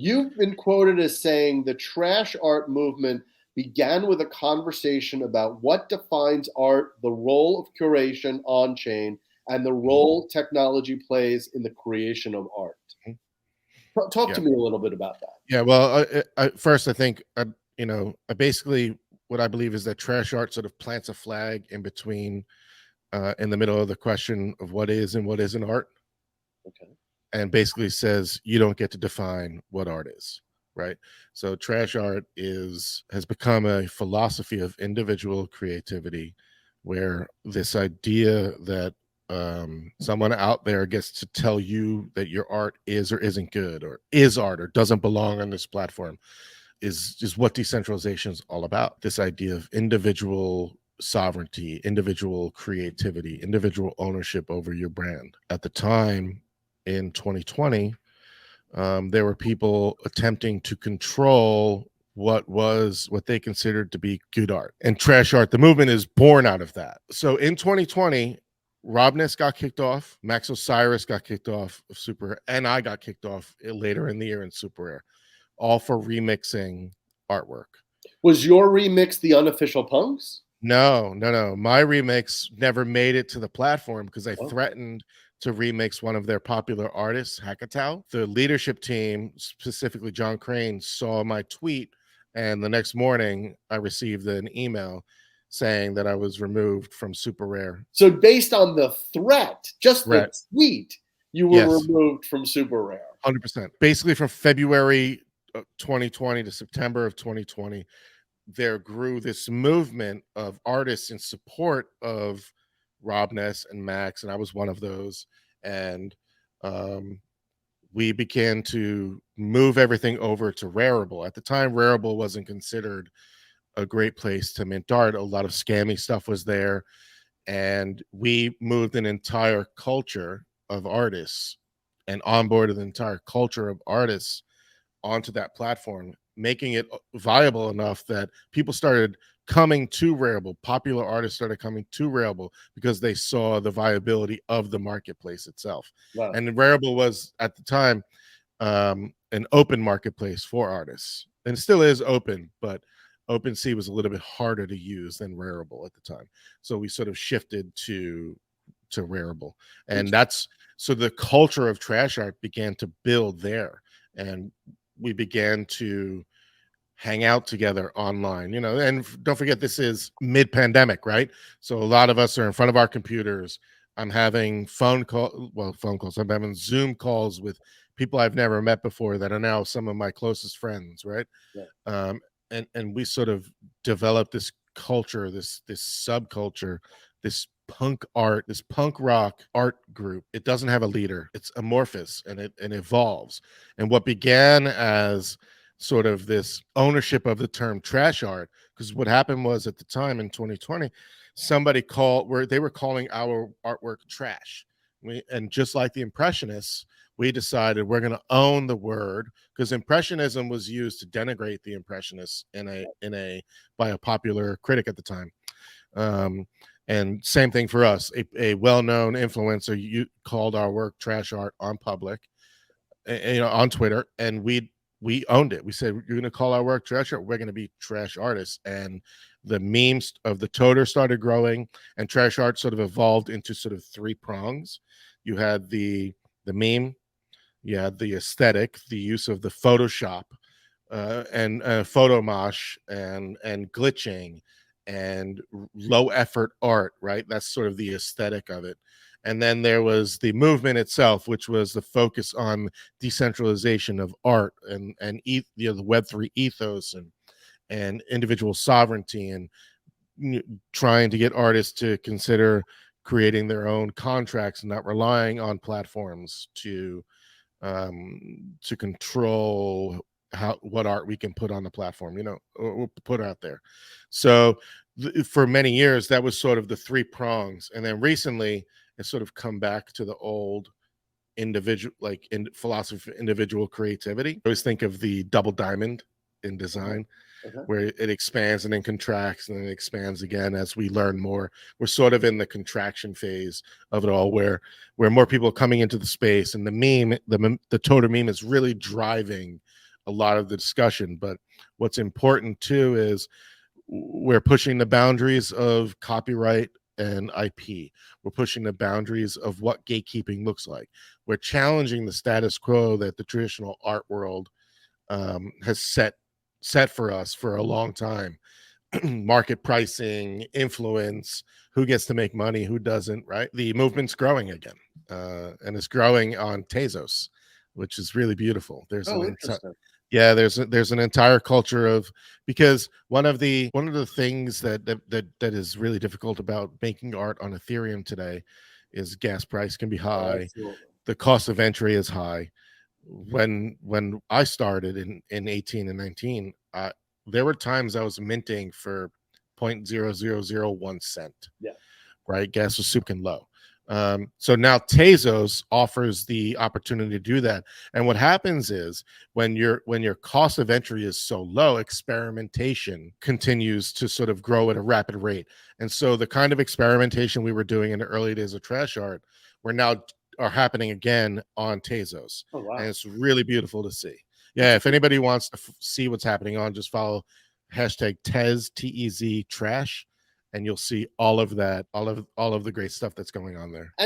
You've been quoted as saying the trash art movement began with a conversation about what defines art, the role of curation on chain, and the role technology plays in the creation of art. Talk Yeah. to me a little bit about that. Yeah. Well, first, I think, I basically, what I believe is that trash art sort of plants a flag in between, in the middle of the question of what is and what isn't art. Okay. And basically says you don't get to define what art is, right? So trash art has become a philosophy of individual creativity, where this idea that someone out there gets to tell you that your art is or isn't good, or is art or doesn't belong on this platform, is what decentralization is all about. This idea of individual sovereignty, individual creativity, individual ownership over your brand. At the time, in 2020, there were people attempting to control what they considered to be good art, and trash art, the movement, is born out of that. So in 2020, Robness got kicked off, Max Osiris got kicked off of Super Rare, and I got kicked off later in the year in Super Rare, all for remixing artwork. Was your remix the unofficial punks? No. My remix never made it to the platform because I threatened to remix one of their popular artists, Hackatow. The leadership team, specifically John Crane, saw my tweet, and the next morning I received an email saying that I was removed from Super Rare. So based on the threat, just the tweet, you were removed from Super Rare. 100%. Basically from February 2020 to September of 2020, there grew this movement of artists in support of Robness and Max, and I was one of those. And we began to move everything over to Rarible. At the time, Rarible wasn't considered a great place to mint art. A lot of scammy stuff was there, and we moved an entire culture of artists and onboarded the entire culture of artists onto that platform, making it viable enough that people started coming to Rarible. Popular artists started coming to Rarible because they saw the viability of the marketplace itself. Wow. And Rarible was, at the time, an open marketplace for artists, and it still is open, but OpenSea was a little bit harder to use than Rarible at the time. So we sort of shifted to Rarible, and so the culture of trash art began to build there, and we began to hang out together online, and don't forget, this is mid-pandemic, right? So a lot of us are in front of our computers. I'm having phone calls. I'm having Zoom calls with people I've never met before that are now some of my closest friends, right? Yeah. And we sort of developed this culture, this subculture, this punk art, this punk rock art group. It doesn't have a leader. It's amorphous, and it evolves. And what began as sort of this ownership of the term trash art, because what happened was, at the time in 2020, somebody they were calling our artwork trash. And just like the Impressionists, we decided we're going to own the word, because Impressionism was used to denigrate the Impressionists by a popular critic at the time. And same thing for us. A well-known influencer called our work trash art on public, on Twitter, and we owned it. We said, you're going to call our work trash art, we're going to be trash artists. And the memes of the toter started growing, and trash art sort of evolved into sort of three prongs. You had the meme, you had the aesthetic, the use of the Photoshop, and photo mosh, and glitching, and low effort art, right? That's sort of the aesthetic of it. And then there was the movement itself, which was the focus on decentralization of art, and the Web3 ethos, and individual sovereignty, and trying to get artists to consider creating their own contracts and not relying on platforms to control what art we can put on the platform, or put out there. So for many years, that was sort of the three prongs. And then recently, it's sort of come back to the old individual, philosophy of individual creativity. I always think of the double diamond in design, where it expands and then contracts and then it expands again as we learn more. We're sort of in the contraction phase of it all, where more people are coming into the space, and the toter meme is really driving a lot of the discussion. But what's important too is we're pushing the boundaries of copyright and IP. We're pushing the boundaries of what gatekeeping looks like. We're challenging the status quo that the traditional art world has set for us for a long time. Market pricing, influence, who gets to make money, who doesn't, right? The movement's growing again, and it's growing on Tezos, which is really beautiful. Interesting. Yeah, there's an entire culture of, because one of the things that is really difficult about making art on Ethereum today is gas price can be high, Absolutely. the cost of entry is high. When I started in 18 and 19, there were times I was minting for 0.0001 cent. Yeah. Right, gas was super low. So now Tezos offers the opportunity to do that. And what happens is when your cost of entry is so low, experimentation continues to sort of grow at a rapid rate. And so the kind of experimentation we were doing in the early days of trash art, we're now are happening again on Tezos. Oh, wow. And it's really beautiful to see. Yeah, if anybody wants to see what's happening on, just follow hashtag Tez, TEZ trash, and you'll see all of that, all of the great stuff that's going on there.